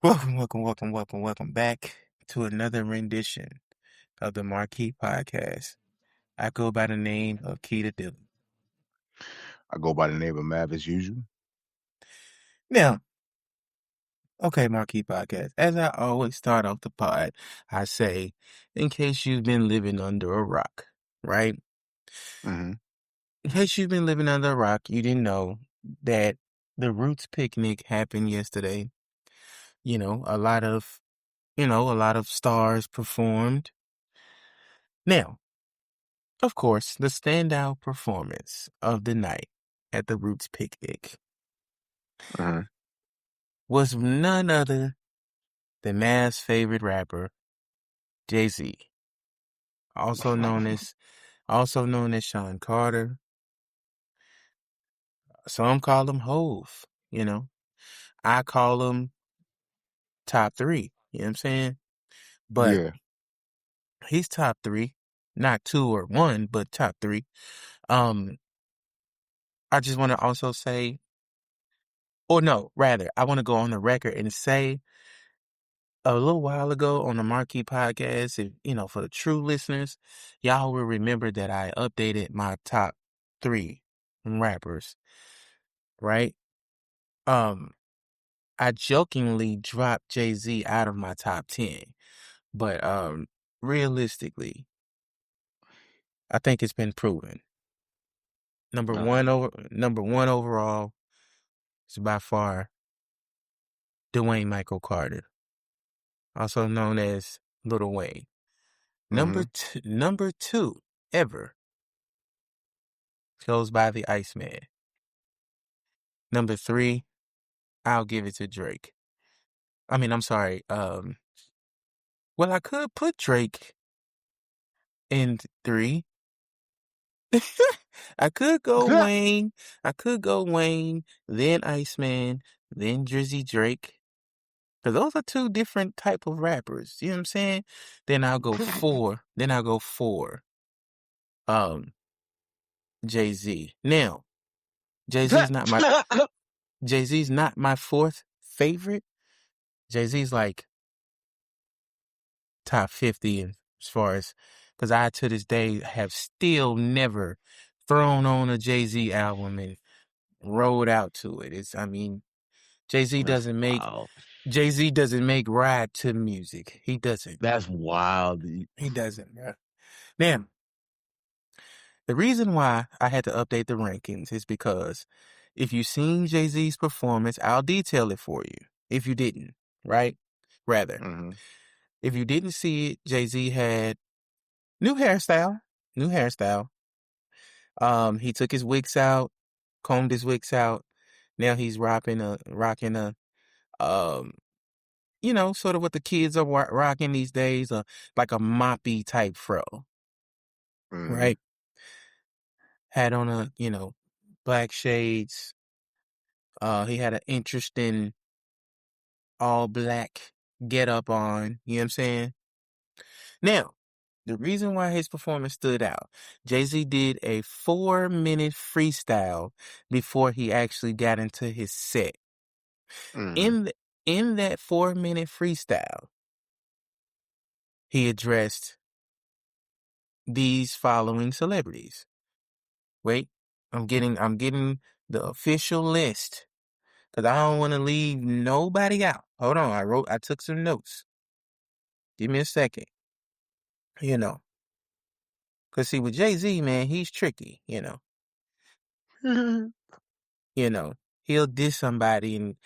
Welcome back to another rendition of the MarKey Podcast. I go by the name of keytd. I go by the name of MavAsusual. Now, okay, MarKey Podcast. As I always start off the pod, I say, in case you've been living under a rock, right? Mm-hmm. In case you've been living under a rock, you didn't know that the Roots picnic happened yesterday. A lot of stars performed. Now, of course, the standout performance of the night at the Roots picnic Mm-hmm. was none other than Mav's favorite rapper, Jayz, also known as Sean Carter. Some call him Hove, I call him top three, you know what I'm saying? But Yeah. he's top three, not two or one, but top three. I just want to also say, or no, rather, I want to go on the record and say a little while ago on the MarKey Podcast, for the true listeners, y'all will remember that I updated my top three rappers, right? I jokingly dropped Jayz out of my top 10, but realistically, I think it's been proven. Number one overall is by far Dwayne Michael Carter, also known as Lil Wayne. Number two ever goes by the Iceman. Number three, I'll give it to Drake. I'm sorry. Well, I could put Drake in three. I could go Wayne. Then Iceman, then Drizzy Drake. Because those are two different type of rappers. You know what I'm saying? Then I'll go four. Jayz. Now, Jayz's not my Jayz's not my fourth favorite. Jayz's like top 50 as far as, because I to this day have still never thrown on a Jayz album and rode out to it. Jayz That's doesn't make wild. Jayz doesn't make ride to music. He doesn't. That's wild. He doesn't, bro. Now, the reason why I had to update the rankings is because if you've seen Jayz's performance, I'll detail it for you. If you didn't, right? Rather, Mm-hmm. if you didn't see it, Jayz had new hairstyle. He took his wigs out, combed his wigs out. Now he's rocking a, sort of what the kids are rocking these days, like a moppy type fro, Mm-hmm. right? Had on black shades. He had an interesting all black get up on. You know what I'm saying? Now, the reason why his performance stood out, Jayz did a 4-minute freestyle before he actually got into his set. Mm-hmm. In that 4-minute freestyle, he addressed these following celebrities. Wait, I'm getting the official list because I don't want to leave nobody out. Hold on, I took some notes. Give me a second. Because see, with Jayz, man, he's tricky, He'll diss somebody and,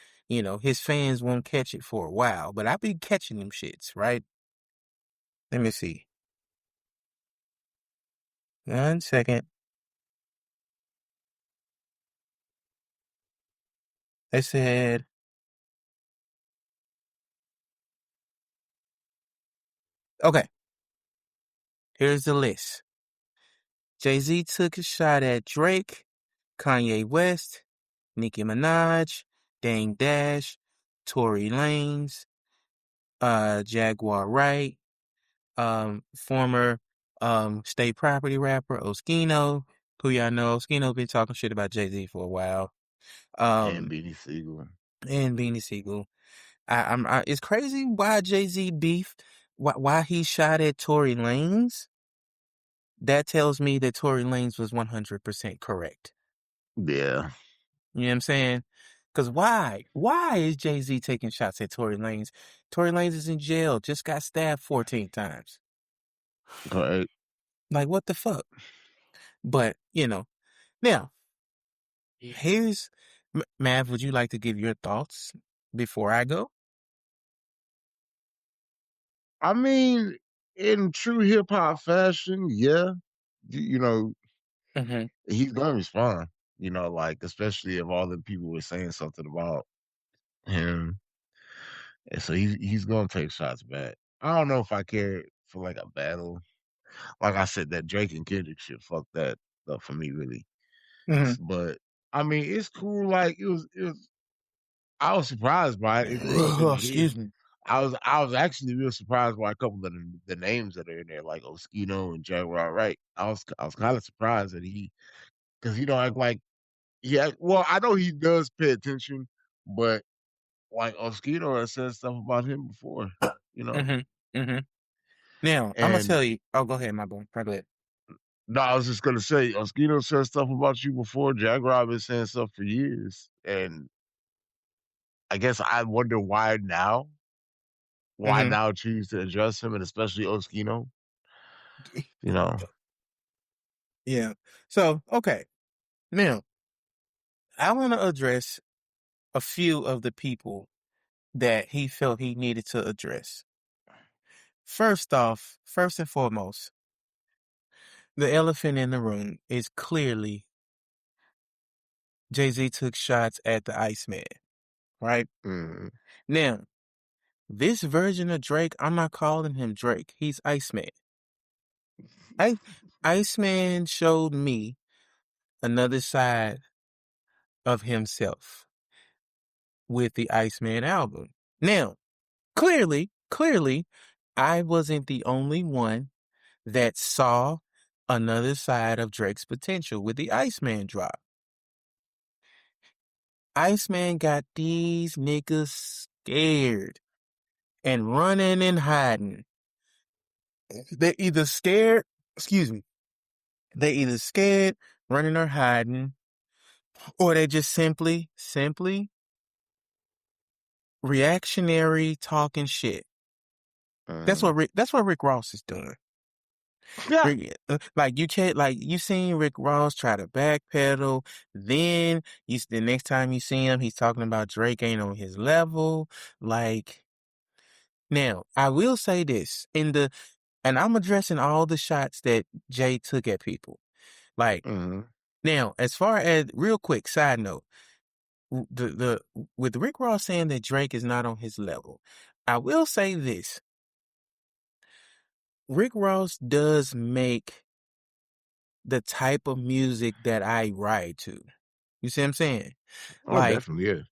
his fans won't catch it for a while, but I be catching them shits, right? Let me see. 1 second. They said, okay, here's the list. Jayz took a shot at Drake, Kanye West, Nicki Minaj, Dame Dash, Tory Lanez, Jaguar Wright, former state property rapper Oskino, who y'all know. Oskino been talking shit about Jayz for a while. And Beanie Siegel. And Beanie Siegel. It's crazy why Jay-Z beef, why he shot at Tory Lanez. That tells me that Tory Lanez was 100% correct. Yeah. You know what I'm saying? Because why? Why is Jay-Z taking shots at Tory Lanez? Tory Lanez is in jail, just got stabbed 14 times. Right. Like, what the fuck? But, now, here's, Mav, would you like to give your thoughts before I go? I mean, in true hip hop fashion, yeah. You know, Mm-hmm. he's gonna respond. Like especially if all the people were saying something about him, and so he's gonna take shots back. I don't know if I care for like a battle. Like I said, that Drake and Kendrick shit, fuck that up for me, really. Mm-hmm. But I mean, it's cool. Like it was. I was surprised by it. It wasn't a hit. Excuse me. I was actually real surprised by a couple of the names that are in there, like Oskino and Jaguar Wright. I was kind of surprised that because he don't act like yeah. Well, I know he does pay attention, but like Oskino has said stuff about him before, you know. Mm-hmm. Mm-hmm. Now, I'm going to And tell you. Oh, go ahead, my boy. Go ahead. no, I was just gonna say Oskino said stuff about you before. Jaguar been saying stuff for years, and I guess I wonder why now. Why Mm-hmm. now choose to address him, and especially Oskino? You know. Yeah. So, okay. Now, I want to address a few of the people that he felt he needed to address. First off, first and foremost, the elephant in the room is clearly Jay-Z took shots at the Iceman, right? Mm, Now, this version of Drake, I'm not calling him Drake. He's Iceman. I Iceman showed me another side of himself with the Iceman album. Now, clearly, I wasn't the only one that saw another side of Drake's potential with the Iceman drop. Iceman got these niggas scared and running and hiding. They either scared, excuse me, they either scared, running or hiding, or they just simply reactionary talking shit. mm. That's what Rick Ross is doing. Yeah. Like you can't, like you seen Rick Ross try to backpedal. Then the next time you see him, he's talking about Drake ain't on his level. Like now, I will say this and I'm addressing all the shots that Jay took at people. Like Mm-hmm. now, as far as real quick side note, the with Rick Ross saying that Drake is not on his level, I will say this: Rick Ross does make the type of music that I ride to. You see what I'm saying? Oh, Like definitely, yeah.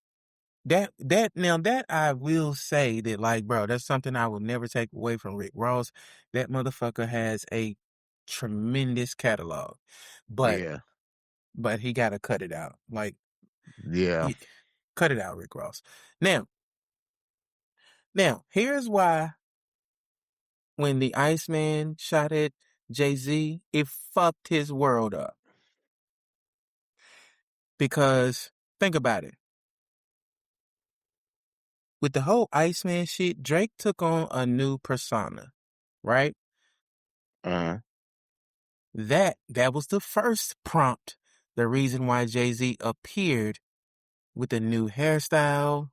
that I will say that, like, bro, that's something I will never take away from Rick Ross. That motherfucker has a tremendous catalog. But Yeah. he gotta cut it out. Like Yeah. cut it out, Rick Ross. Now, here's why when the Iceman shot at Jay-Z, it fucked his world up. Because think about it. With the whole Iceman shit, Drake took on a new persona, right? Uh-huh. That was the first prompt, the reason why Jay-Z appeared with a new hairstyle.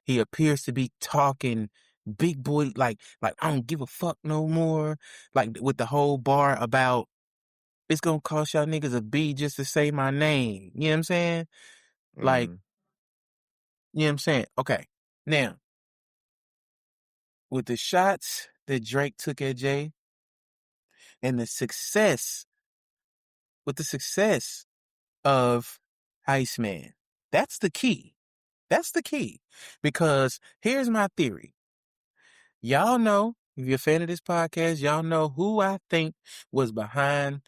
He appears to be talking big boy, like I don't give a fuck no more. Like with the whole bar about it's gonna cost y'all niggas a B just to say my name. You know what I'm saying? Like, Mm-hmm. you know what I'm saying? Okay. Now, with the shots that Drake took at Jay and with the success of Iceman, that's the key. That's the key. Because here's my theory. Y'all know, if you're a fan of this podcast, y'all know who I think was behind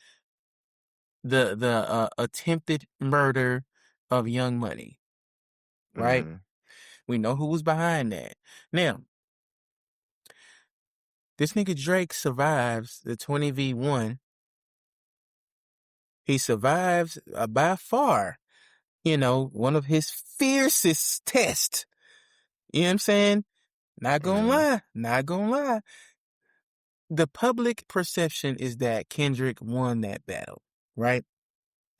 the attempted murder of Young Money, right? Mm-hmm. We know who was behind that. Now, this nigga Drake survives the 20v1. He survives by far, one of his fiercest tests. You know what I'm saying? Not gonna Mm-hmm. lie. Not gonna lie. The public perception is that Kendrick won that battle, right?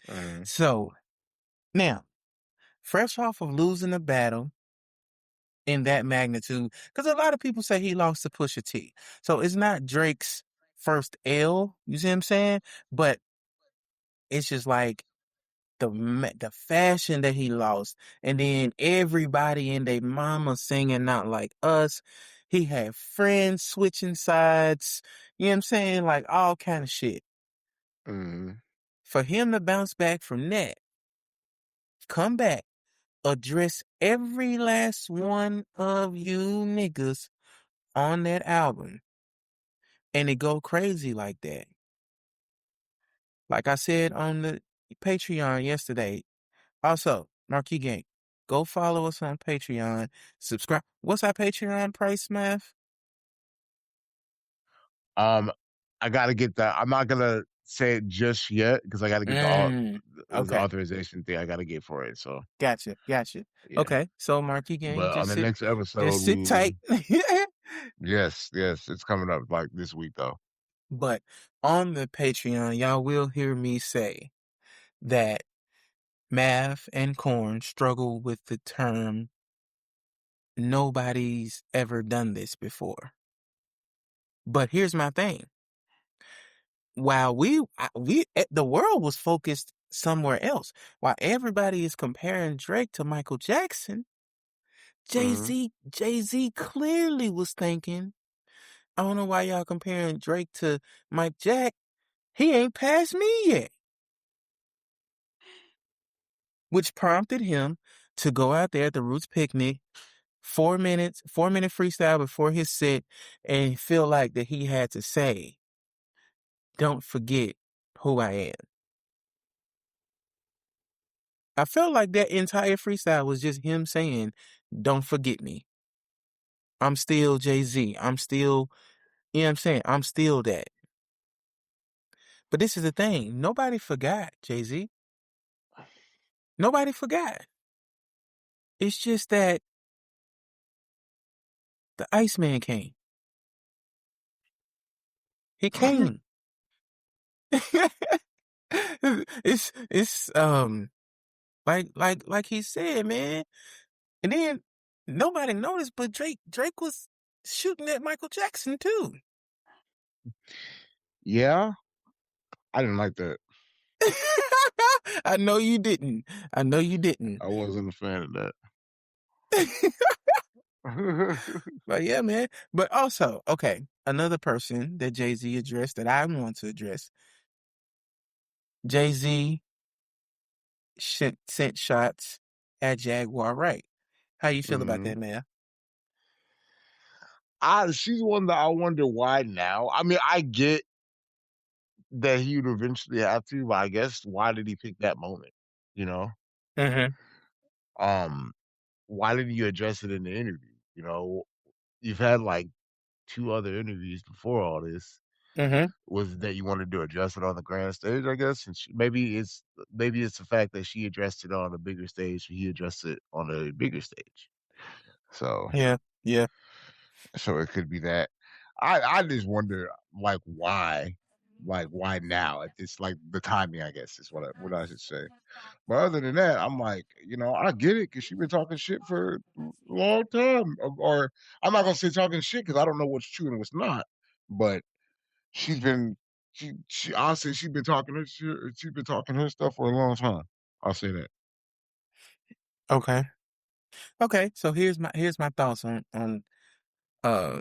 Mm-hmm. So, now, fresh off of losing a battle in that magnitude, because a lot of people say he lost to Pusha T. So it's not Drake's first L, you see what I'm saying? But it's just like the fashion that he lost, and then everybody and their mama singing Not Like Us. He had friends switching sides, you know what I'm saying? Like all kind of shit. Mm-hmm. For him to bounce back from that, come back, address every last one of you niggas on that album, and it go crazy like that. Like I said on the Patreon yesterday. Also, MarKey Gang, go follow us on Patreon. Subscribe. What's our Patreon price, Math? I gotta get that. I'm not gonna say it just yet because I gotta get the Okay. authorization thing I gotta get for it. So Gotcha. yeah. Okay. So MarKey Gang, But on the next episode, just sit tight. yes, it's coming up like this week though. But on the Patreon, y'all will hear me say that Math and Corn struggle with the term nobody's ever done this before. But here's my thing. While the world was focused somewhere else, while everybody is comparing Drake to Michael Jackson, Mm-hmm. Jay-Z clearly was thinking, I don't know why y'all comparing Drake to Mike Jack. He ain't passed me yet. Which prompted him to go out there at the Roots Picnic, 4 minute freestyle before his set, and feel like that he had to say, don't forget who I am. I felt like that entire freestyle was just him saying, don't forget me. I'm still Jay-Z. I'm still, you know what I'm saying? I'm still that. But this is the thing. Nobody forgot, Jay-Z. Nobody forgot. It's just that the Iceman came. He came. it's like he said, man. And then nobody noticed, but Drake was shooting at Michael Jackson too. Yeah, I didn't like that. I know you didn't. I know you didn't. I wasn't a fan of that. But yeah, man. But also, okay, another person that Jay-Z addressed that I want to address. Jay-Z sent shots at Jaguar Wright. How you feel about Mm-hmm. that, man? She's one that I wonder why now. I mean, I get that he would eventually have to, but I guess why did he pick that moment? You know, Mm-hmm. um, why didn't you address it in the interview? You know, you've had like two other interviews before all this. Mm-hmm. Was that you wanted to address it on the grand stage? I guess, and maybe it's the fact that she addressed it on a bigger stage, he addressed it on a bigger stage. So, Yeah. Yeah. so it could be that. I just wonder like why now at this like the timing I guess is what I should say. But other than that, I'm like, I get it because she's been talking shit for a long time. Or I'm not gonna say talking shit because I don't know what's true and what's not. But she's been she honestly she's been talking her shit, she's been talking her stuff for a long time. I'll say that. Okay. Okay. So here's my thoughts on uh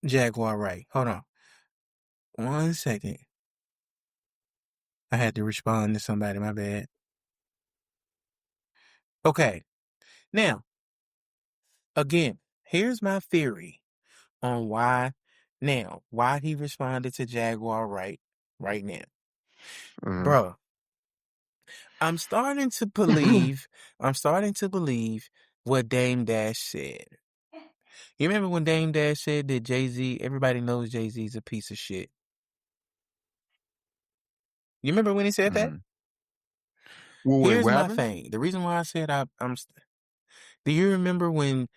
Jaguar Wright. Hold on. 1 second. I had to respond to somebody, my bad. Okay. Now, again, here's my theory on why he responded to Jaguar right now. Mm-hmm. Bro, I'm starting to believe what Dame Dash said. You remember when Dame Dash said that Jay-Z, everybody knows Jay-Z's a piece of shit? You remember when he said that? Mhm. Well, wait, Here's what my happened? thing. The reason why I said do you remember when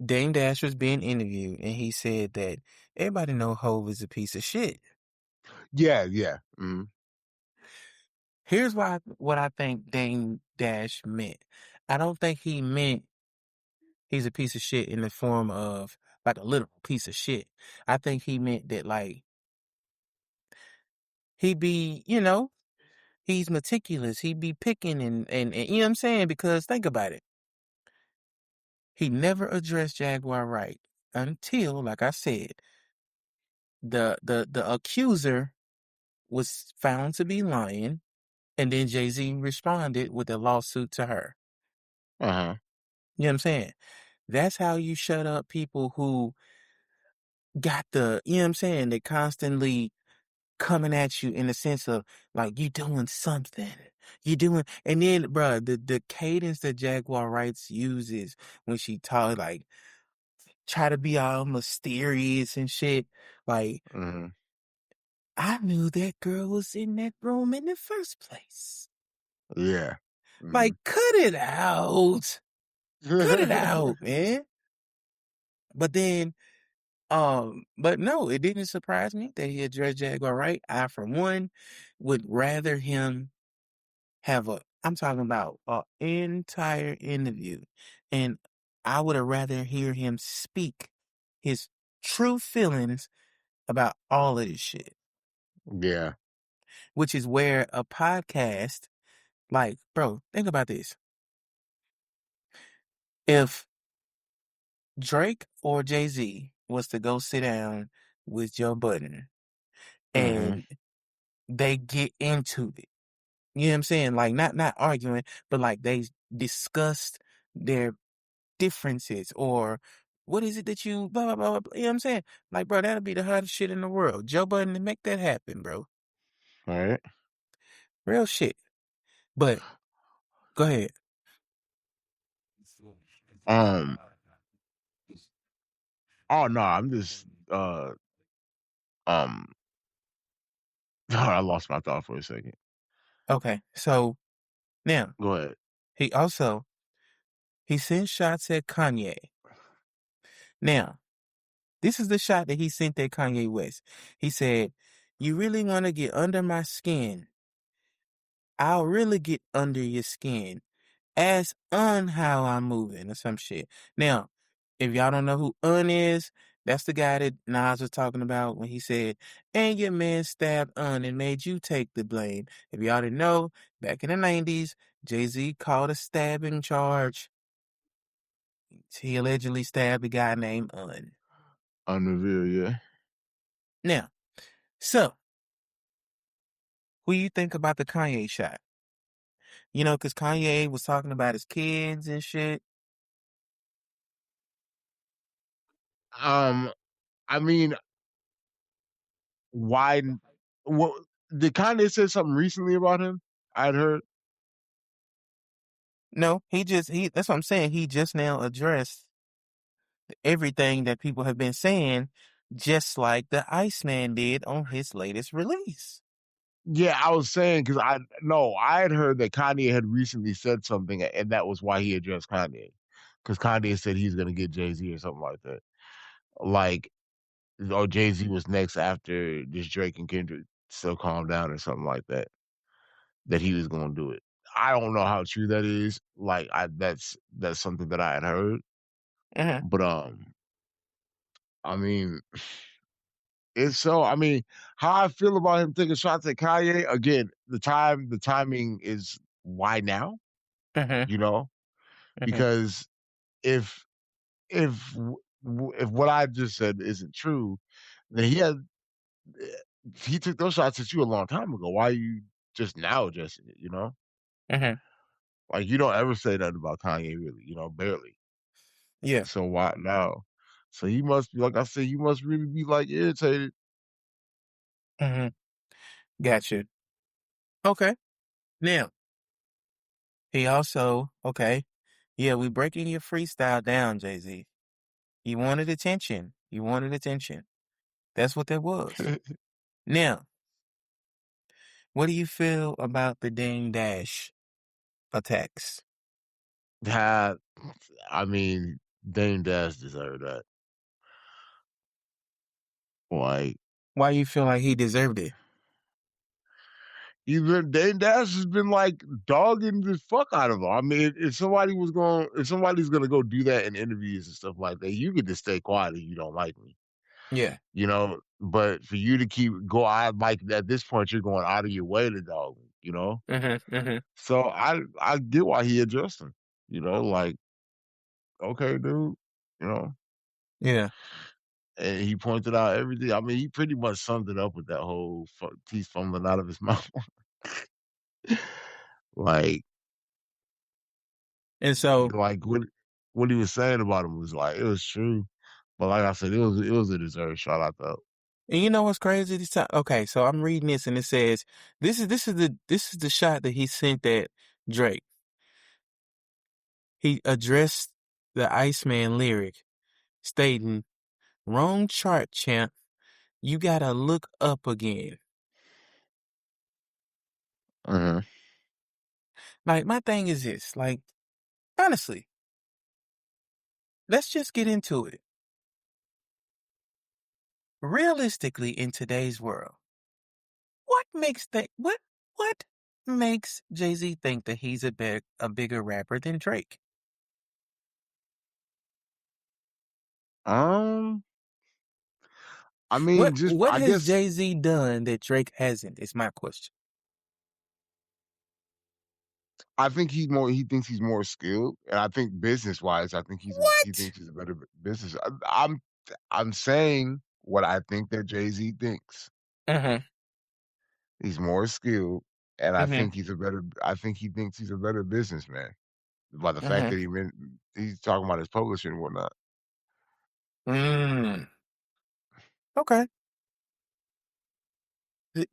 Dame Dash was being interviewed and he said that everybody know Hov is a piece of shit? Yeah, yeah. Mhm. Here's what I think Dame Dash meant. I don't think he meant he's a piece of shit in the form of like a literal piece of shit. I think he meant that like he be, he's meticulous. He be picking and you know what I'm saying? Because think about it. He never addressed Jaguar right until, like I said, the accuser was found to be lying, and then Jay-Z responded with a lawsuit to her. Uh-huh. You know what I'm saying? That's how you shut up people who got you know what I'm saying? They constantly coming at you in the sense of like you doing something. You doing, and then, bruh, the cadence that Jaguar Wrights uses when she talk, like, try to be all mysterious and shit. Like, Mhm. I knew that girl was in that room in the first place. Yeah. Like, Mhm. cut it out. Cut it out, man. But then, but no, it didn't surprise me that he addressed Jaguar Wright. I, for one, would rather him have I'm talking about an entire interview. And I would have rather hear him speak his true feelings about all of this shit, Yeah. which is where a podcast, like, bro, think about this. If Drake or Jay-Z was to go sit down with Joe Budden Mhm. and they get into it, you know what I'm saying? Like, not arguing, but like they discussed their differences or what is it that you blah blah blah, blah, you know what I'm saying? Like, bro, that'll be the hottest shit in the world. Joe Budden to make that happen, bro. All right. Real shit. But go ahead. Um, oh no, I'm just um I lost my thought for a second. Okay. So now Go ahead. he also he sent shots at Kanye. Now, this is the shot that he sent at Kanye West. He said, "You really want to get under my skin? I'll really get under your skin. Ask how I'm moving," or some shit. Now, if y'all don't know who is, that's the guy that Nas was talking about when he said, "And your man stabbed and made you take the blame." If y'all didn't know, back in the 90s, Jay-Z called a stabbing charge. He allegedly stabbed a guy named On the real, yeah. Now, so, who you think about the Kanye shot? You know, because Kanye was talking about his kids and shit. Um, I mean, why? What did Kanye say something recently about him? I'd heard. No, that's what I'm saying. He just now addressed everything that people have been saying, just like the Iceman did on his latest release. Yeah, I was saying because I had heard that Kanye had recently said something, and that was why he addressed Kanye, because Kanye said he's gonna get Jay-Z or something like that. Like, or Jay-Z was next after this Drake and Kendrick still calm down or something like that. That he was gonna do it. I don't know how true that is. Like, that's something that I had heard, Uh-huh, but I mean, it's so. I mean, how I feel about him taking shots at Kanye again. The timing is why now. uh-huh, You know, uh-huh, because if if what I just said isn't true, then eh, he took those shots at you a long time ago. Why are you just now addressing it? You know, uh-huh. like you don't ever say that about Kanye, really. You know, barely. Yeah. So why now? So he must be like I said. You must really be like irritated. Uh-huh. Gotcha. Okay. Now, he also, okay. Yeah, we breaking your freestyle down, Jay-Z. You wanted attention. You wanted attention. That's what that was. Now, what do you feel about the Dame Dash attacks? That I mean, Dame Dash deserved that. Like Why you feel like he deserved it? even Dame Dash has been like dogging the fuck out of him. I mean, if somebody's gonna go do that in interviews and stuff like that, you could just stay quiet if you don't like me, Yeah. you know. But for you to go out like at this point, you're going out of your way to dog me, you know. Mm-hmm. Mm-hmm. So I get why he addressed him, you know, like okay, dude, you know. Yeah. And he pointed out everything. I mean, he pretty much summed it up with that whole teeth fumbling out of his mouth. like And so, like what he was saying about him was like it was true, but like I said, it was a deserved shout out though. and you know what's crazy? This time, okay, so I'm reading this and it says this is the shot that he sent at Drake. He addressed the Iceman lyric, stating, "Wrong chart, champ. You gotta look up again." Uh-huh. Like, my thing is this, like, honestly, let's just get into it. Realistically, in today's world, what makes Jay-Z think that he's a bigger rapper than Drake? Um, I What mean, just what I has guess Jay-Z done that Drake hasn't? Is my question. I think he thinks he's more skilled, and I think business wise, I think he What? thinks he's a better business. I'm saying what I think that Jay Z thinks. Mhm. He's more skilled, and Mhm. I think he thinks he's a better businessman by the fact Mhm. that he's talking about his publishing and whatnot. Mm. Okay.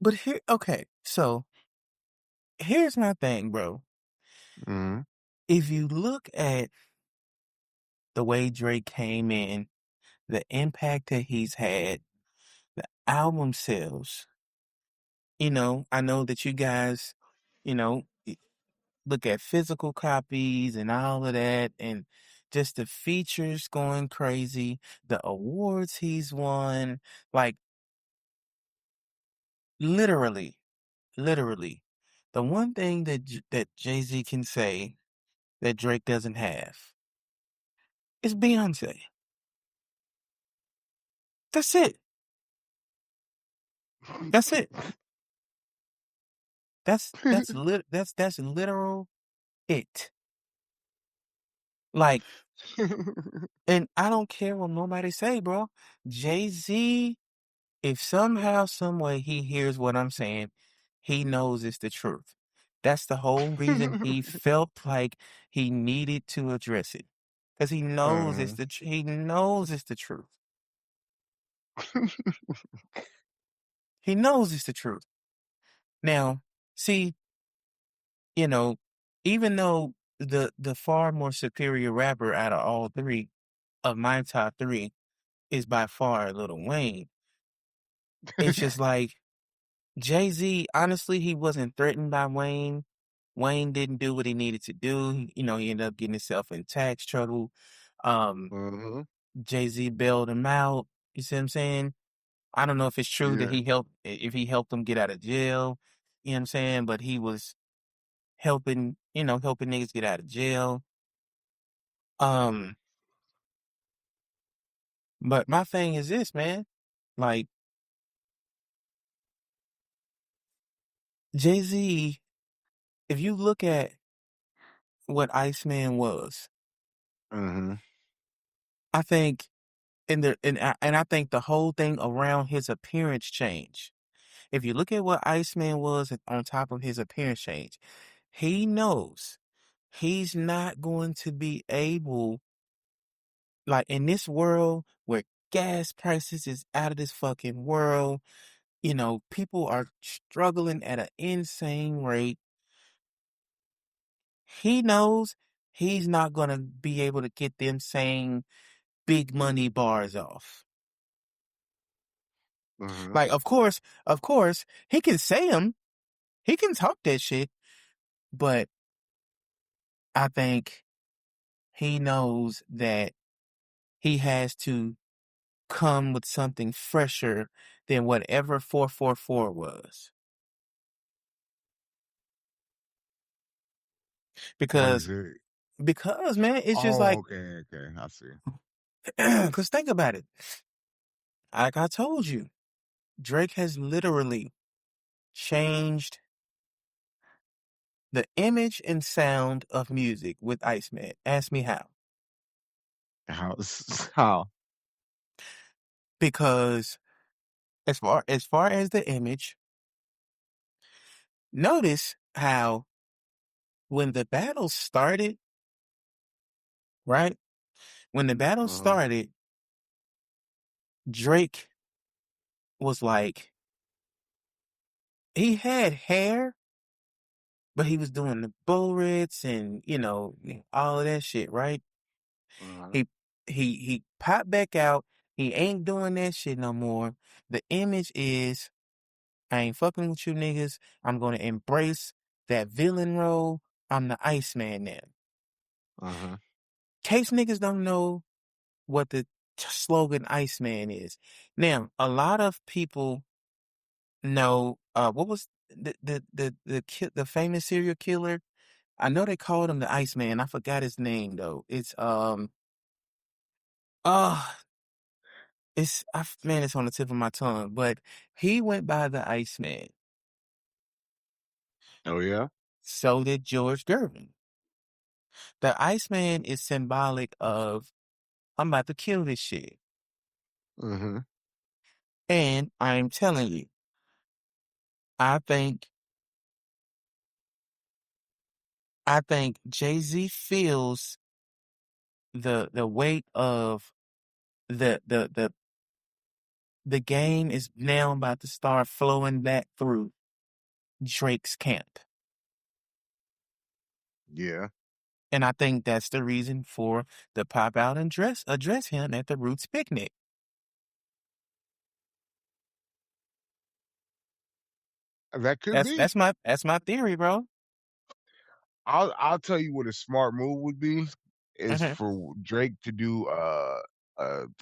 But here, okay. So here's my thing, bro. Mhm. If you look at the way Drake came in, the impact that he's had, the album sales, I know that you guys, you know, look at physical copies and all of that, and just the features going crazy, the awards he's won, like literally, literally. The one thing that Jay-Z can say that Drake doesn't have is Beyonce. That's it. That's it. That's literal it. Like, and I don't care what nobody say, bro. Jay-Z, if somehow, some way he hears what I'm saying, he knows it's the truth. That's the whole reason he felt like he needed to address it. Because he knows Mhm. he knows it's the truth. He knows it's the truth. Now, see, you know, even though the far more superior rapper out of all three of my top three is by far Lil Wayne, it's just like Jay-Z, honestly, he wasn't threatened by Wayne. Wayne didn't do what he needed to do. He ended up getting himself in tax trouble. Um, Mhm. Jay-Z bailed him out. You see what I'm saying? I don't know if it's true that Yeah. if he helped him get out of jail. You know what I'm saying? But he was helping niggas get out of jail. Um, but my thing is this, man. Like, Jay-Z, if you look at what Iceman was, Mhm. I think and I think the whole thing around his appearance changed. If you look at what Iceman was on top of his appearance change, he knows he's not going to be able, like, in this world where gas prices is out of this fucking world, people are struggling at an insane rate. He knows he's not gonna be able to get them saying big money bars off. Mm-hmm. Like, of course, he can say them, he can talk that shit, but I think he knows that he has to come with something fresher than whatever 444 was. What is Because, it? man, it's just Oh, like, okay, okay. I see. because think about it. Like I told you, Drake has literally changed the image and sound of music with Iceman. Ask me how. How? How? Because as far as the image, notice how when the battle started, right? When the battle Uh-huh. started, Drake was like, he had hair, but he was doing the bull rits and, all of that shit, right? Uh-huh. He he popped back out. He ain't doing that shit no more. The image is, I ain't fucking with you niggas. I'm gonna embrace that villain role. I'm the Iceman now. Uh-huh. Case niggas don't know what the slogan Iceman is. Now, a lot of people know what was the famous serial killer. I know they called him the Iceman. I forgot his name though. It's uh man, it's on the tip of my tongue. But he went by the Iceman. Oh yeah. So did George Gervin. The Iceman is symbolic of, I'm about to kill this shit. Mm-hmm. And I'm telling you, I think Jay-Z feels the weight of the the game is now about to start flowing back through Drake's camp. Yeah. And I think that's the reason for the pop out and address him at the Roots picnic. That could That's be. that's my that's my theory, bro. I'll tell you what a smart move would be is Mm-hmm. for Drake to do a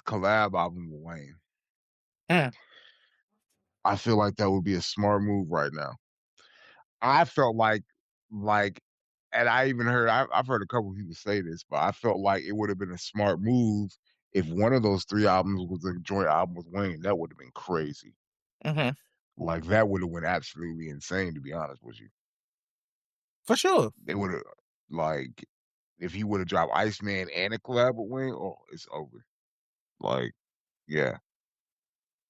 collab album with Wayne. Mm, I feel like that would be a smart move right now. I felt like and I've heard a couple people say this, but I felt like it would have been a smart move if one of those three albums was a joint album with Wayne. That would have been crazy. mm-hmm. Like that would have went absolutely insane, to be honest with you. For sure. They would have like if he would have dropped Iceman and a collab with Wayne, oh, it's over. Like, yeah.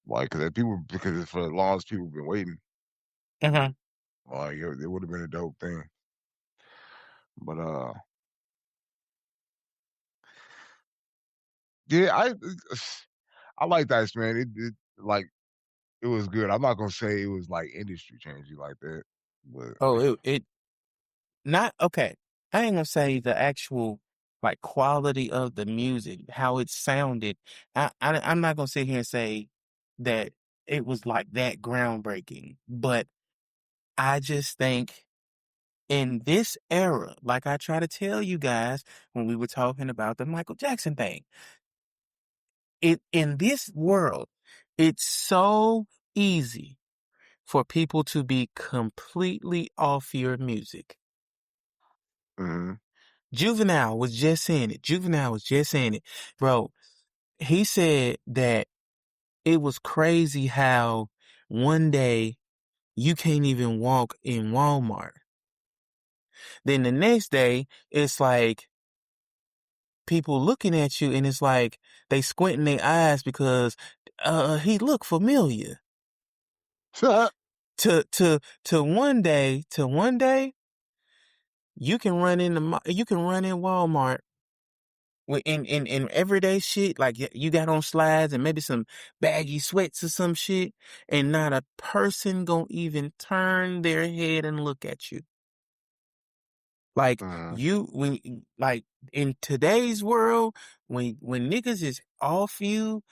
Like, because for as long as people have been waiting, Mm-hmm. like, it would have been a dope thing. But, yeah, I like Iceman. Like, it was good. I'm not gonna say it was like industry changing like that, but Oh, it not okay. I ain't gonna say the actual like quality of the music, how it sounded. I'm not gonna sit here and say that it was like that groundbreaking, but I just think in this era, like I try to tell you guys when we were talking about the Michael Jackson thing, in this world, it's so easy for people to be completely off your music. mhm. Juvenile was just saying it. Juvenile was just saying it. Bro, he said that it was crazy how one day you can't even walk in Walmart. Then the next day, it's like people looking at you and it's like they squinting their eyes because he looked familiar. To one day, you can run in Walmart with in everyday shit like you got on slides and maybe some baggy sweats or some shit, and not a person gonna even turn their head and look at you. Like Mhm. like in today's world, when niggas is off you,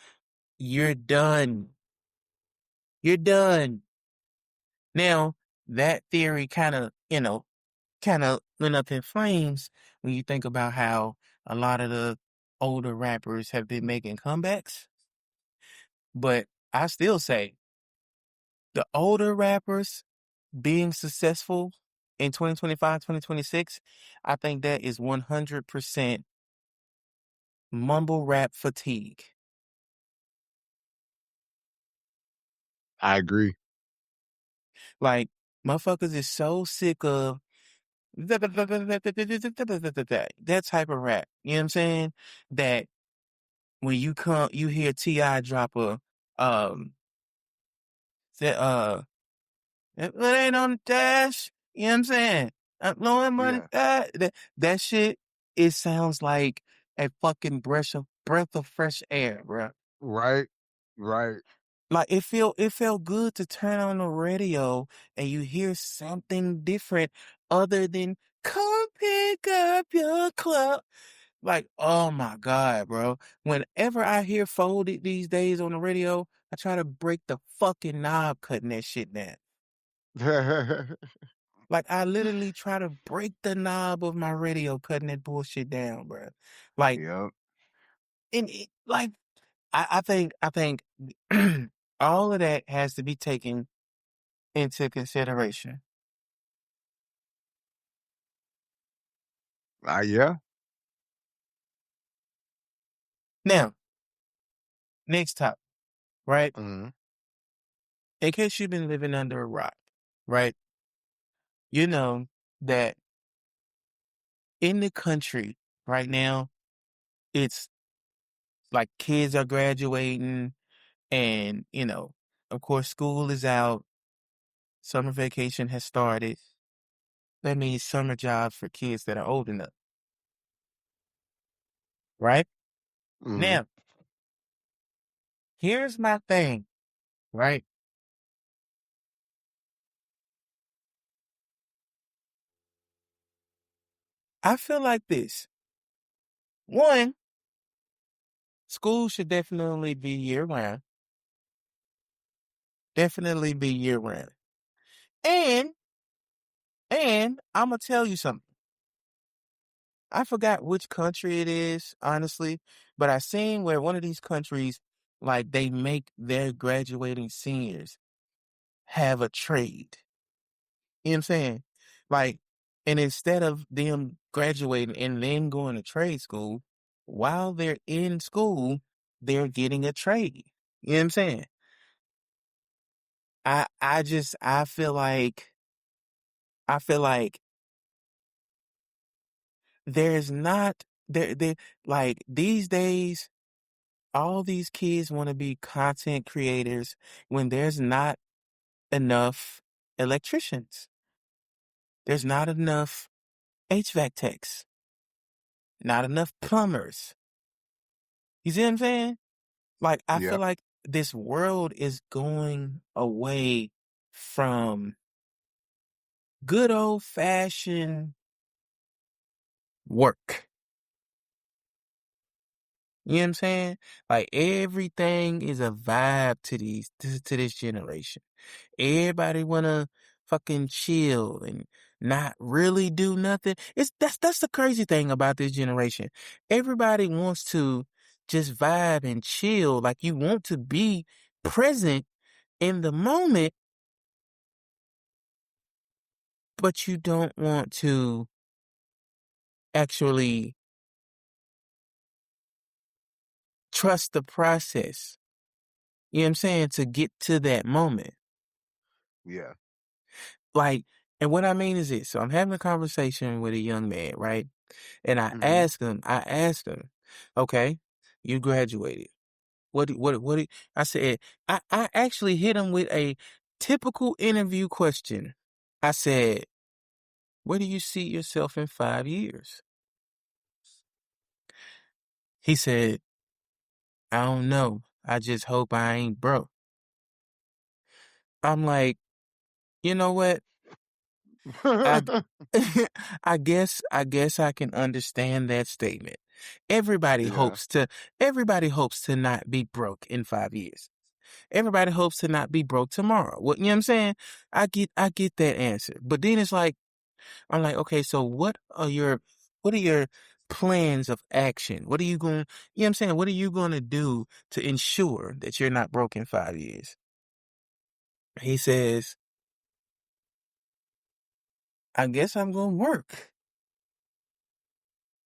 you're done. You're done. Now, that theory kind of went up in flames when you think about how a lot of the older rappers have been making comebacks. But I still say the older rappers being successful in 2025, 2026, I think that is 100% mumble rap fatigue. I agree. Like, motherfuckers is so sick of that type of rap. You know what I'm saying? That when you hear T.I. drop a, um, that, it ain't on the dash. You know what I'm saying? I'm blowing money. Yeah. That shit, it sounds like a fucking breath of fresh air, bro. Right. Right. Like it felt good to turn on the radio and you hear something different other than come pick up your club. Like, oh my God, bro. Whenever I hear folded these days on the radio, I try to break the fucking knob cutting that shit down. Like I literally try to break the knob of my radio cutting that bullshit down, bro. Like, Yep. like I think all of that has to be taken into consideration. Yeah. Now, next topic, right? Mhm. In case you've been living under a rock, right? You know that in the country right now, it's like kids are graduating and, of course, school is out, summer vacation has started. That means summer jobs for kids that are old enough, right? Mhm. Now, here's my thing, right? I feel like this. One, school should definitely be year round. Definitely be year round. And I'm gonna tell you something. I forgot which country it is, honestly, but I seen where one of these countries, like they make their graduating seniors have a trade. You know what I'm saying? Like, and instead of them graduating and then going to trade school, while they're in school, they're getting a trade. You know what I'm saying? I feel like there's not there like these days all these kids want to be content creators when there's not enough electricians. There's not enough HVAC techs, not enough plumbers. You see what I'm saying? Like I feel Yep. like this world is going away from good old fashioned work. You know what I'm saying? Like everything is a vibe to this generation. Everybody wanna fucking chill and not really do nothing. That's the crazy thing about this generation. Everybody wants to just vibe and chill. Like you want to be present in the moment, but you don't want to actually trust the process. You know what I'm saying? To get to that moment. Yeah. Like, and what I mean is this. So I'm having a conversation with a young man, right? And Mhm. I asked him, okay, you graduated. I said, I actually hit him with a typical interview question. I said, where do you see yourself in 5 years? He said, I don't know. I just hope I ain't broke. I'm like, you know what? I I guess I can understand that statement. Everybody Yeah. hopes to everybody hopes to not be broke in 5 years. Everybody hopes to not be broke tomorrow. What you know what I'm saying? I get that answer. But then it's like I'm like, okay, so what are your plans of action? What are you going you know what I'm saying? What are you gonna do to ensure that you're not broke in 5 years? He says, I guess I'm gonna work.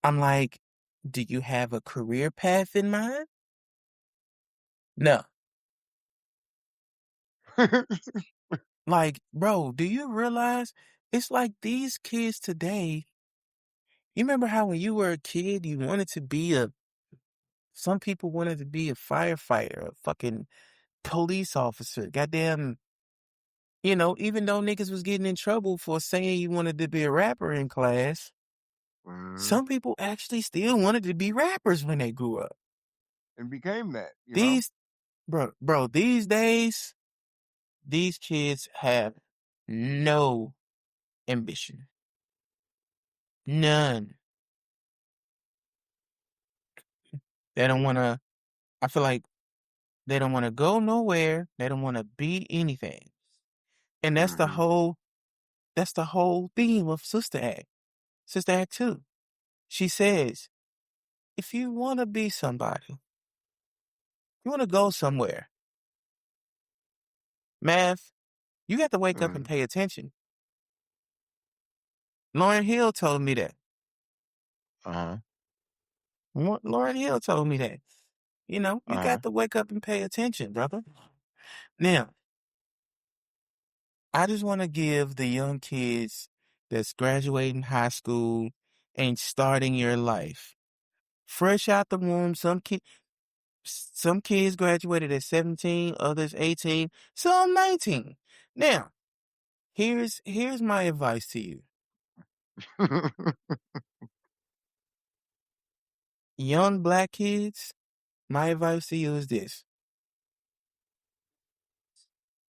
I'm like, do you have a career path in mind? No. Like, bro, do you realize it's like these kids today, you remember how when you were a kid, you wanted to be some people wanted to be a firefighter, a fucking police officer, goddamn, even though niggas was getting in trouble for saying you wanted to be a rapper in class, Mhm. some people actually still wanted to be rappers when they grew up. And became that, you know? These, bro, these days, these kids have no ambition. None. They don't want to, I feel like they don't want to go nowhere. They don't want to be anything. And Mhm. that's the whole theme of Sister Act. Sister Act 2. She says, if you want to be somebody, you want to go somewhere, Math, you got to wake up and Mhm. pay attention. Lauren Hill told me that. Uh-huh. Lauren Hill told me that. You Uh-huh. got to wake up and pay attention, brother. Now, I just want to give the young kids that's graduating high school and starting your life fresh out the womb. Some kids graduated at 17, others 18, some 19. Now, here's my advice to you. Young black kids, my advice to you is this.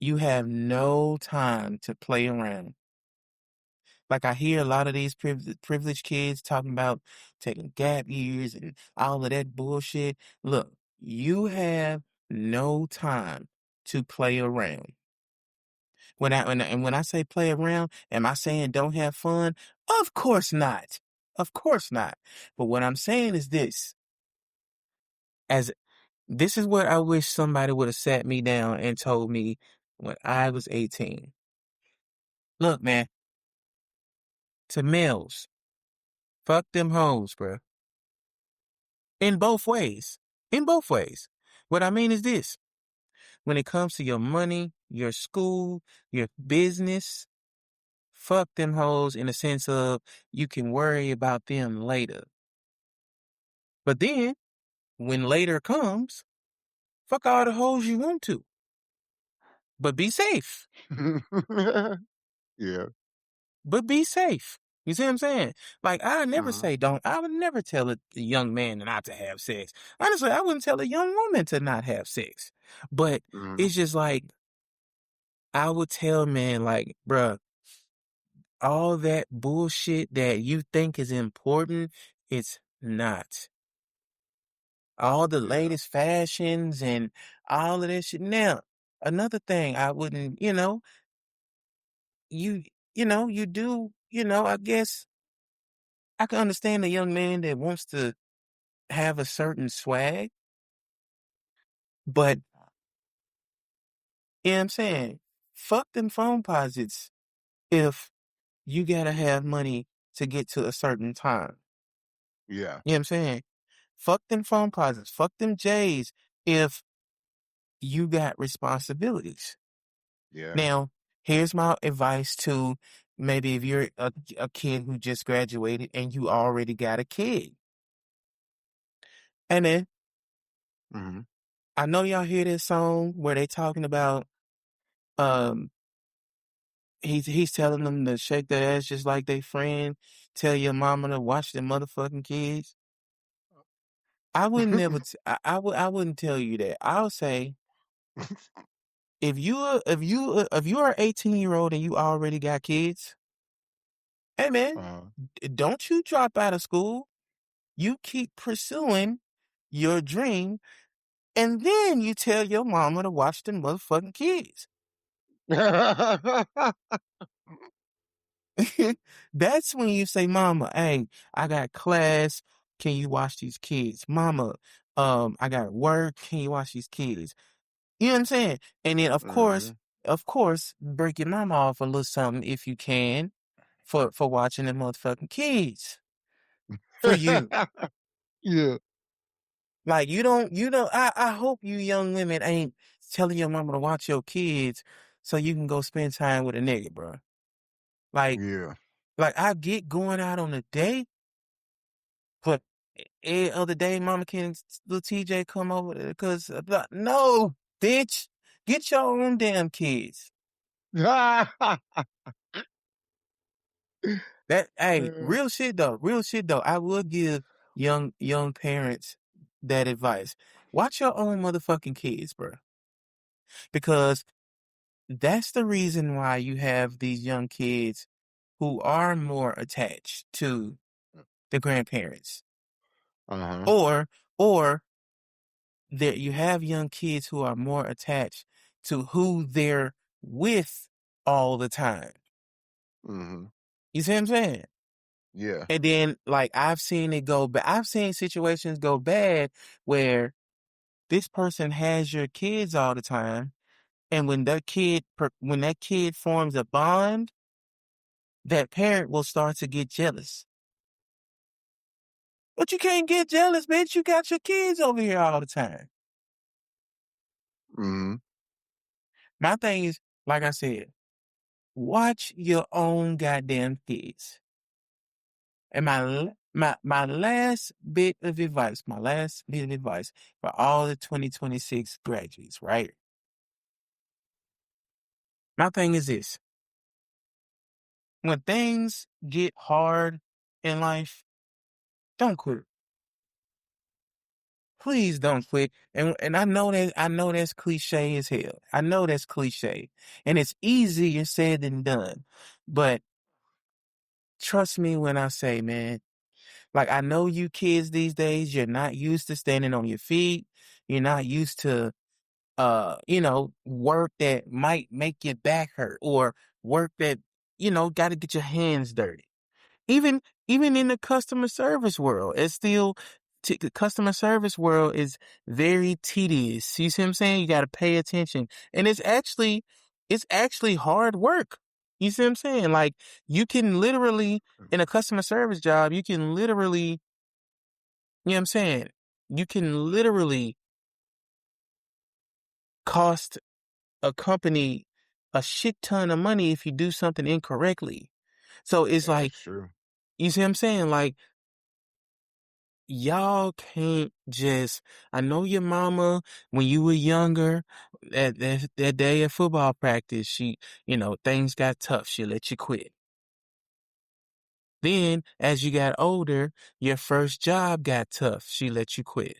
You have no time to play around. Like I hear a lot of these privileged kids talking about taking gap years and all of that bullshit. Look, you have no time to play around. And when I say play around, am I saying don't have fun? Of course not. Of course not. But what I'm saying is as this is what I wish somebody would have sat me down and told me when I was 18. Look, man, to males, fuck them hoes, bro. In both ways. In both ways. What I mean is this. When it comes to your money, your school, your business, fuck them hoes in the sense of you can worry about them later. But then, when later comes, fuck all the hoes you want to. But be safe. Yeah. But be safe. You see what I'm saying? Like, Mhm. I would never tell a young man not to have sex. Honestly, I wouldn't tell a young woman to not have sex. But Mhm. it's just like, I would tell men, like, bruh, all that bullshit that you think is important, it's not. All the Yeah. latest fashions and all of this shit. Now, another thing I wouldn't, you, you do, I guess I can understand a young man that wants to have a certain swag, but you know what I'm saying? Fuck them phone posits if you gotta have money to get to a certain time. Yeah. You know what I'm saying? Fuck them phone posits. Fuck them Jayz if you got responsibilities. Yeah. Now, here's my advice to maybe if you're a kid who just graduated and you already got a kid. And then Mhm. I know y'all hear this song where they talking about um he's telling them to shake their ass just like they friend. Tell your mama to watch their motherfucking kids. I wouldn't never. I wouldn't tell you that. I'll say if you're 18-year-old and you already got kids, Hey, man, Uh-huh. don't you drop out of school. You keep pursuing your dream, and then you tell your mama to watch them motherfucking kids. That's when you say, Mama, hey, I got class. Can you watch these kids? Mama, I got work. Can you watch these kids? You know what I'm saying? And then Mhm. of course, break your mama off a little something if you can for watching the motherfucking kids. For you. Yeah. Like I hope you young women ain't telling your mama to watch your kids so you can go spend time with a nigga, bro. Like Yeah. like I get going out on a date, but every other day mama can little TJ come over because no, bitch, get your own damn kids. That hey, real shit though. I would give young parents that advice. Watch your own motherfucking kids, bro. Because that's the reason why you have these young kids who are more attached to the grandparents. Uh-huh. Or that you have young kids who are more attached to who they're with all the time. Mhm. You see what I'm saying? Yeah. And then, like, I've seen it go bad. I've seen situations go bad where this person has your kids all the time, and when that kid forms a bond, that parent will start to get jealous. But you can't get jealous, bitch. You got your kids over here all the time. Mhm. My thing is, like I said, watch your own goddamn kids. And my last bit of advice, for all the 2026 graduates, right? My thing is this. When things get hard in life, don't quit. Please don't quit. And I know that's cliche as hell. I know that's cliche. And it's easier said than done. But trust me when I say, man, like I know you kids these days, you're not used to standing on your feet. You're not used to work that might make your back hurt or work that, gotta get your hands dirty. Even even in the customer service world, it's still the customer service world is very tedious. You see what I'm saying? You got to pay attention, and it's actually hard work. You see what I'm saying? Like you can literally in a customer service job, you can literally, you know what I'm saying? You can literally cost a company a shit ton of money if you do something incorrectly. So it's Yeah, like, that's true. you see what I'm saying? Like y'all can't just. I know your mama when you were younger. That day at football practice, things got tough. She let you quit. Then, as you got older, your first job got tough. She let you quit.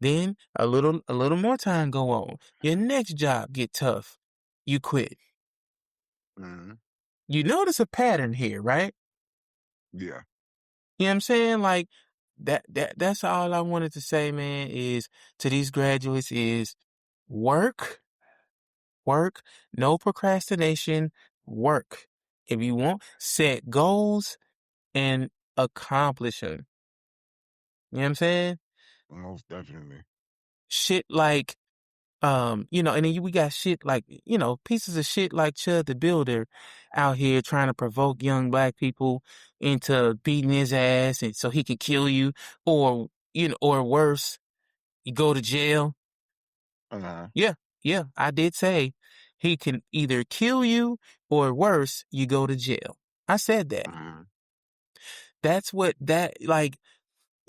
Then a little more time go on. Your next job get tough. You quit. Mhm. You notice a pattern here, right? Yeah. You know what I'm saying? Like that's all I wanted to say, man, is to these graduates is work, work, no procrastination, work. If you want, set goals and accomplish them. You know what I'm saying? Most definitely. Shit like, and then we got shit like, pieces of shit like Chud the Builder out here trying to provoke young black people into beating his ass and so he can kill you or worse, you go to jail. Uh-huh. Yeah, yeah, I did say he can either kill you or worse, you go to jail. I said that. Mhm. That's what like,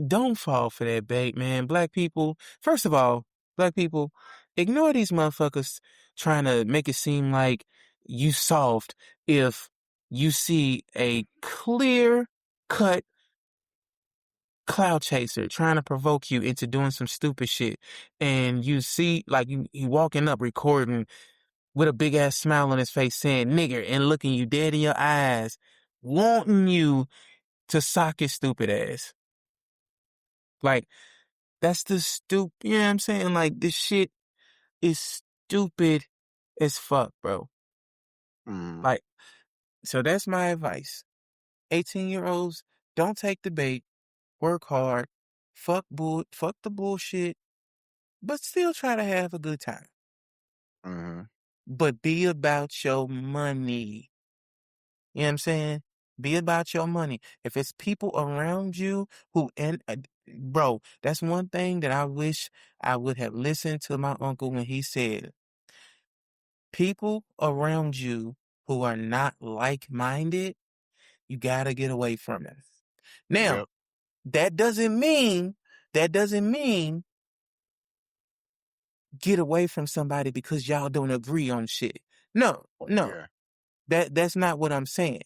don't fall for that bait, man. Black people, first of all, black people, ignore these motherfuckers trying to make it seem like you soft if you see a clear cut cloud chaser trying to provoke you into doing some stupid shit and you see like you walking up recording with a big ass smile on his face saying nigger and looking you dead in your eyes, wanting you to sock his stupid ass. Like, that's the you know what I'm saying? Like, this shit is stupid as fuck, bro. Mm-hmm. Like, so that's my advice. 18-year-olds, don't take the bait, work hard, fuck the bullshit, but still try to have a good time. Mm-hmm. But be about your money. You know what I'm saying? Be about your money. If it's people around you who, bro, that's one thing that I wish I would have listened to my uncle when he said, people around you who are not like-minded, you gotta get away from them. Now, Yep. that doesn't mean get away from somebody because y'all don't agree on shit. No, no, Yeah. that's not what I'm saying.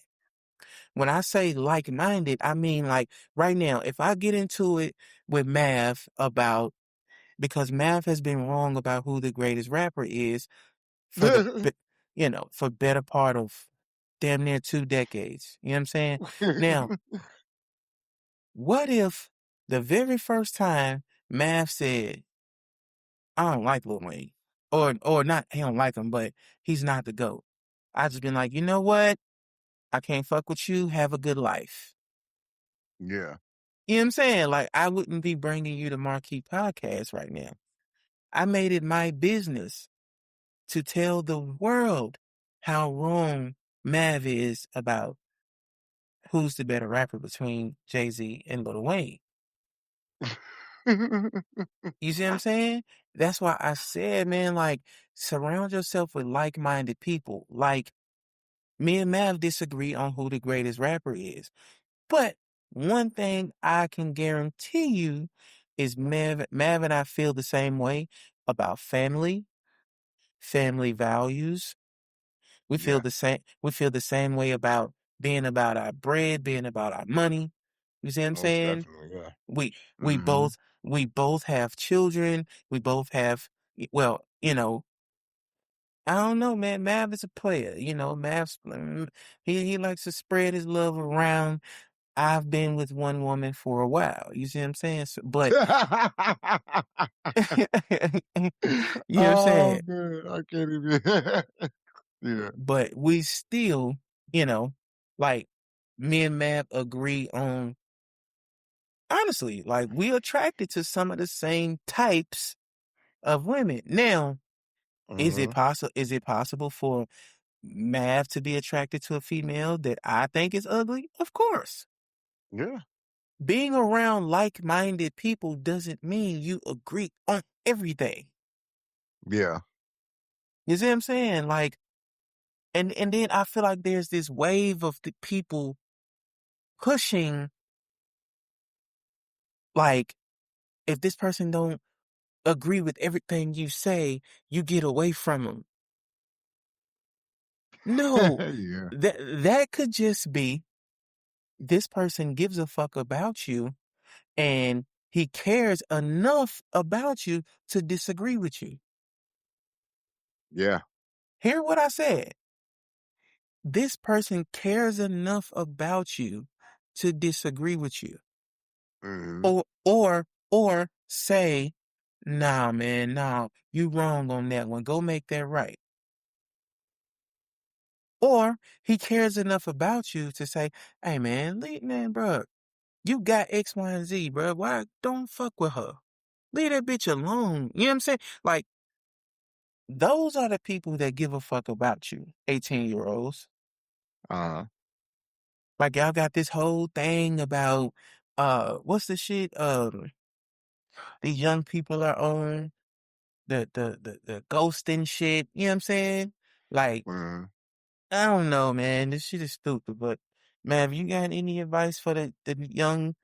When I say like-minded, I mean like right now, if I get into it with Mav about, because Mav has been wrong about who the greatest rapper is for for better part of damn near 2 decades. You know what I'm saying? Now, what if the very first time Mav said, I don't like Lil Wayne, or not, he don't like him, but he's not the GOAT. I just been like, you know what? I can't fuck with you. Have a good life. Yeah. You know what I'm saying? Like, I wouldn't be bringing you the MarKey Podcast right now. I made it my business to tell the world how wrong Mav is about who's the better rapper between Jay-Z and Lil Wayne. You see what I'm saying? That's why I said, man, like, surround yourself with like-minded people. Like, me and Mav disagree on who the greatest rapper is. But one thing I can guarantee you is Mav and I feel the same way about family, family values. We feel Yeah. the same. We feel the same way about being about our bread, being about our money. You see what I'm Most saying? definitely. Yeah. We we Mm-hmm. both we both have children. We both have, well, I don't know, man. Mav is a player. He likes to spread his love around. I've been with one woman for a while. You see what I'm saying? But you know what I'm Oh saying? man, I can't even. Yeah. But we still, you know, like me and Mav agree on, honestly, like we attracted to some of the same types of women. Now, Mm-hmm. is it possible for Mav to be attracted to a female that I think is ugly? Of course. Yeah. Being around like-minded people doesn't mean you agree on everything. Yeah. You see what I'm saying? Like, and then I feel like there's this wave of the people pushing, like, if this person don't agree with everything you say, you get away from them. No, Yeah. that could just be this person gives a fuck about you and he cares enough about you to disagree with you. Yeah. Hear what I said. This person cares enough about you to disagree with you. Mm-hmm. Or say, nah, man, nah, you wrong on that one. Go make that right. Or he cares enough about you to say, hey man, bro, you got X, Y, and Z, bro. Why don't fuck with her? Leave that bitch alone. You know what I'm saying? Like, those are the people that give a fuck about you, 18-year-olds. Uh-huh. Like, y'all got this whole thing about what's the shit? These young people are on the ghosting shit. You know what I'm saying? Like, Mm-hmm. I don't know, man. This shit is stupid. But man, have you got any advice for the young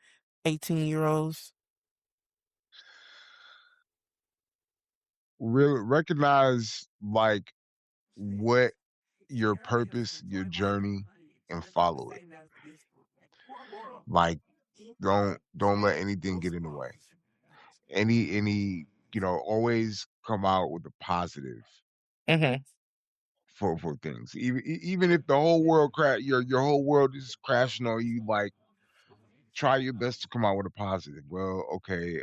18-year-olds? Really recognize like what your purpose, your journey, and follow it. Like don't let anything get in the way. Always come out with a positive. Mm-hmm. for things. Even if the whole world your whole world is crashing on you, like try your best to come out with a positive. Well, okay,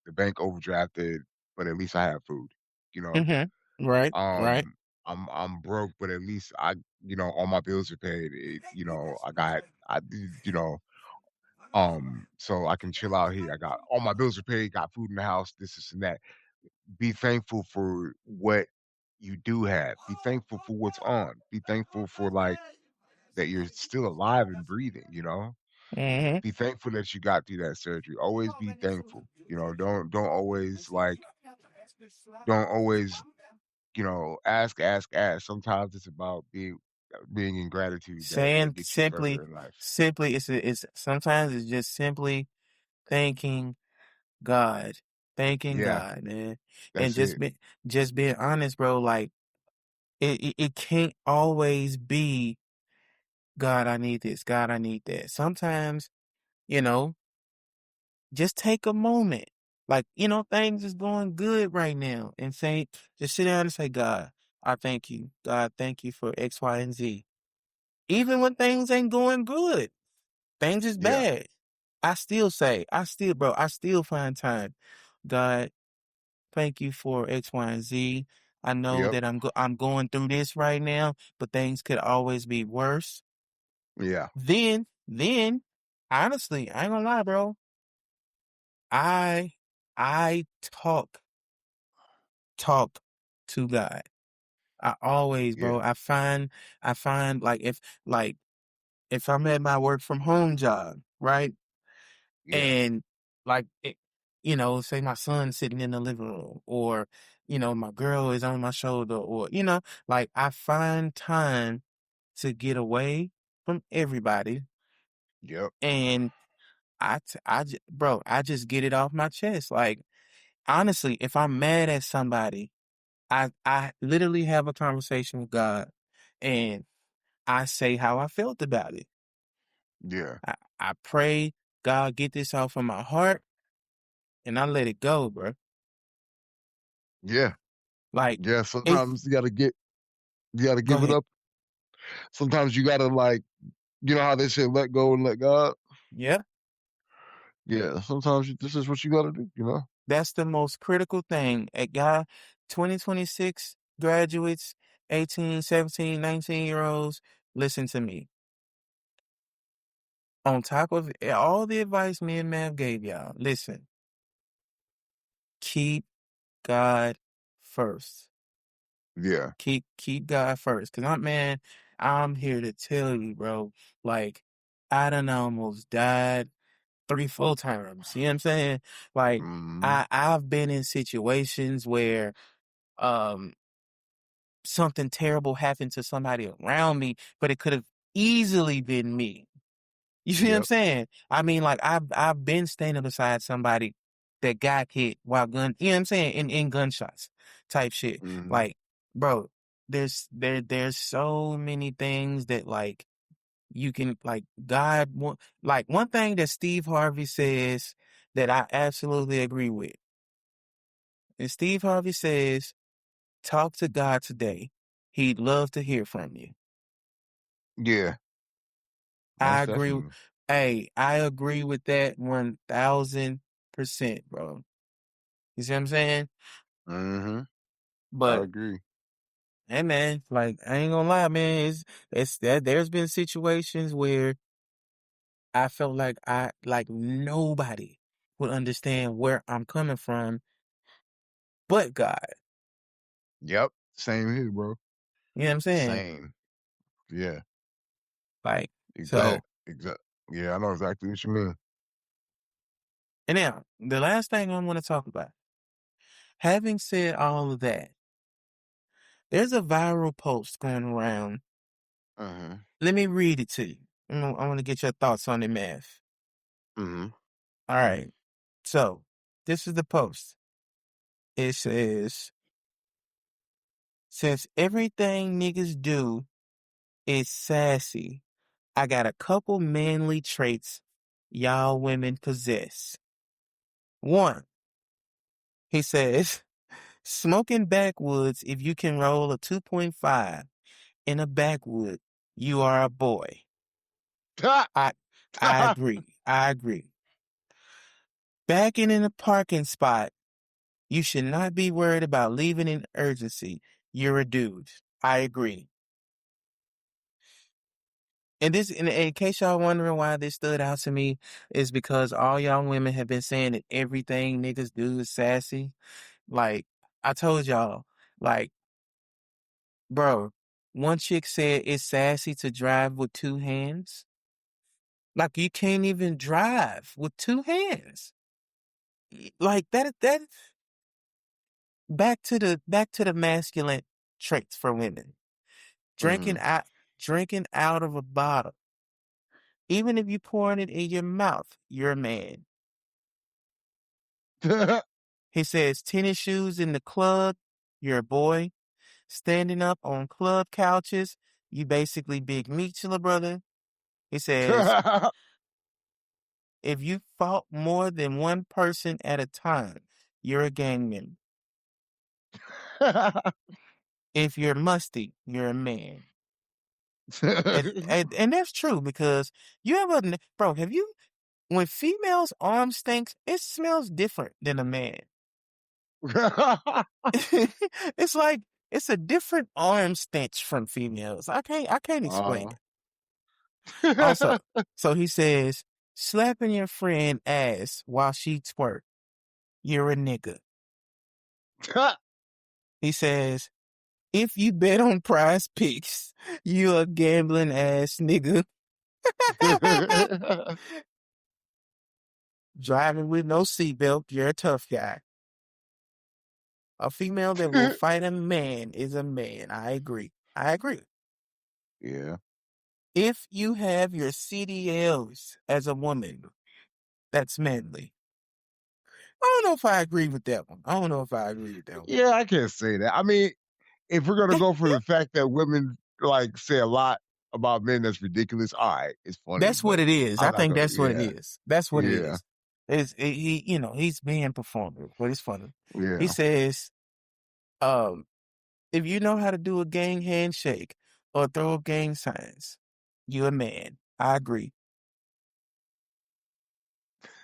the bank overdrafted, but at least I have food. You know, Right, right. um, I'm broke, but at least all my bills are paid. You know, so I can chill out here. I got all my bills are paid, got food in the house, this and that. Be thankful for what you do have. Be thankful for what's on. Be thankful for like that you're still alive and breathing, you know? Mm-hmm. Be thankful that you got through that surgery. Always be thankful. You know, don't always, ask. Sometimes it's about being in gratitude that Saying gets you simply, further in life. simply, it's sometimes it's just simply thanking Yeah, God, man, and that's it. just being honest, bro. Like it can't always be God, I need this, God, I need that. Sometimes, you know, just take a moment, like things is going good right now, and just sit down and say, God, I thank you, God, thank you for X, Y, and Z. Even when things ain't going good, things is Yeah. bad. I still find time. God, thank you for X, Y, and Z. I know Yep. that I'm going through this right now, but things could always be worse. Yeah. Then, honestly, I ain't gonna lie, bro. I I talk to God. I always, Yeah. bro. I find if I'm at my work from home job, right? Yeah. And like say my son's sitting in the living room, or my girl is on my shoulder, or like I find time to get away from everybody, Yep. and bro, I just get it off my chest. Like honestly, if I'm mad at somebody, I literally have a conversation with God, and I say how I felt about it. Yeah. I pray, God, get this off of my heart, and I let it go, bro. Yeah. Like Yeah. it. Sometimes you gotta Go give it ahead. up. Sometimes you gotta like, you know how they say let go and let God? Yeah, Yeah. Sometimes this is what you gotta do, you know? that's the most critical thing. A guy, 2026 graduates, 18, 17, 19-year-olds, listen to me. On top of all the advice me and Mav gave y'all, listen, keep God first. Yeah. Keep God first. Cause I'm here to tell you, bro. Like, I done almost died 3, 4 times. You know what I'm saying? Like, Hmm. I've been in situations where um something terrible happened to somebody around me, but it could have easily been me. You see what I'm Yep. saying? I mean, like I've been standing beside somebody that got hit while you know what I'm saying, in gunshots type shit. Hmm. Like, bro, there's so many things that like you can like like one thing that Steve Harvey says that I absolutely agree with. And Steve Harvey says, talk to God today. He'd love to hear from you. Yeah. I Most agree. definitely. Hey, I agree with that 1000%, bro. You see what I'm saying? Hmm. I But agree. hey, man, like I ain't gonna lie, man. It's that there's been situations where I felt like nobody would understand where I'm coming from, but God. Yep. Same here, bro. You know what I'm saying? Same. Yeah. Like Exact. so. Exact. Yeah, I know exactly what you mean. And now the last thing I want to talk about. Having said all of that, there's a viral post going around. Hmm. Let me read it to you. I want to get your thoughts on it, Math. Hmm. All right. So, this is the post. It says, since everything niggas do is sassy, I got a couple manly traits y'all women possess. One, he says, smoking backwoods if you can roll a 2.5. in a backwood, you are a boy. I agree. I agree. Backing in a parking spot, you should not be worried about leaving in urgency. You're a dude. I agree. And this, in case y'all wondering why this stood out to me, is because all y'all women have been saying that everything niggas do is sassy. Like, I told y'all, like, bro, one chick said it's sassy to drive with two hands. Like, you can't even drive with two hands. Like that back to the masculine traits for women. Drinking Mm. out drinking out of a bottle. Even if you pouring it in your mouth, you're a man. He says tennis shoes in the club, you're a boy. Standing up on club couches, you basically big meat, little brother. He says if you fought more than one person at a time, you're a gang member. If you're musty, you're a man. And that's true because you ever, bro, have you, when females' arm stinks, it smells different than a man. It's like, it's a different arm stench from females. I can't explain uh, it. Also, so he says, slapping your friend ass while she twerk, you're a nigga. He says, if you bet on prize picks, you a gambling ass nigga. Driving with no seatbelt, you're a tough guy. A female that will fight a man is a man. I agree. I agree. Yeah. If you have your CDLs as a woman, that's manly. I don't know if I agree with that one. I don't know if I agree with that one. Yeah, I can't say that. I mean, if we're gonna go for the fact that women like say a lot about men that's ridiculous, all right, it's funny, That's what but it is. I'm I not think gonna that's what it yeah, is. That's what it yeah, is. He's being performative, but it's funny. He yeah. says, um, if you know how to do a gang handshake or throw gang signs, you a man. I agree.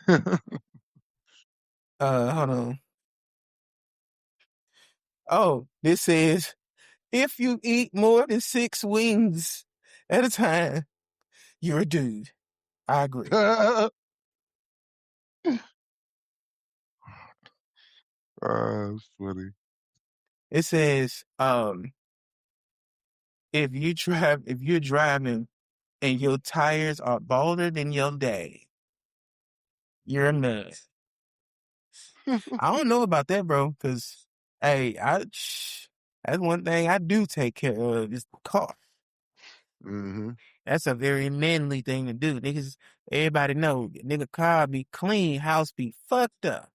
Hold on. Oh, this says if you eat more than 6 wings at a time, you're a dude. I agree. It's funny. It says, if you're driving and your tires are bolder than your day, you're a man. I don't know about that, bro, because hey, that's one thing I do take care of is the car. Hmm. That's a very manly thing to do. Niggas, everybody know, nigga car be clean, house be fucked up.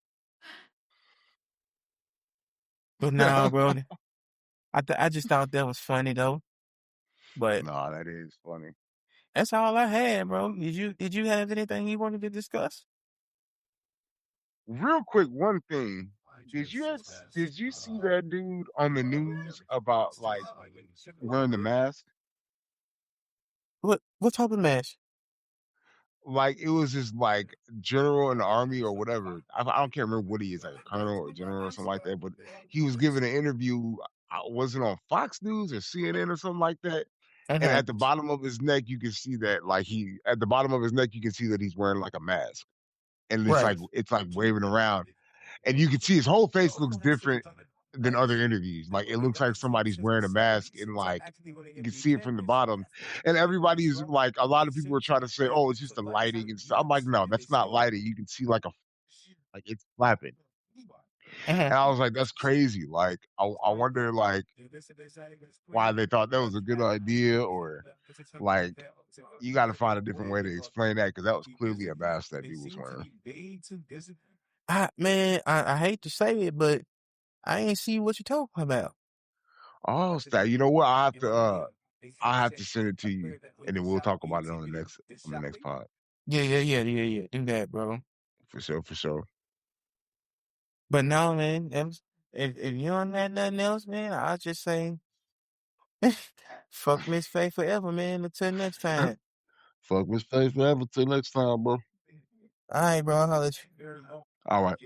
But nah, bro, I just thought that was funny though. But No, that is funny. that's all I had, bro. Did you have anything you wanted to discuss? Real quick, one thing. Did you see that dude on the news about like wearing the mask? What type of match? Like it was just like general in the army or whatever. I don't can't remember what he is, like a colonel or general or something like that. But he was giving an interview. Was it on Fox News or CNN or something like that? And Uh-huh. at the bottom of his neck, you can see that like he at the bottom of his neck, you can see that he's wearing like a mask, and Right. it's like waving around, and you can see his whole face looks different than other interviews. Like it looks like somebody's wearing a mask and like you can see it from the bottom. And everybody's like a lot of people are trying to say, oh, it's just the lighting and stuff. I'm like, no, that's not lighting. You can see like it's flapping. Uh-huh. And I was like, that's crazy. Like I wonder like why they thought that was a good idea or like you got to find a different way to explain that because that was clearly a mask that dude was wearing. Man, I hate to say it, but I ain't see what you're talking about. Oh, style. You know what? I have to send it to you, and then we'll talk about it on the next pod Yeah. Do that, bro. for sure, for sure. But no, man, if you don't have nothing else, man, I'll just say Fuck Miss Faye forever, man. Until next time. Fuck Miss Faith forever. Till next time, bro. All right, bro. I'll holler at you. All right.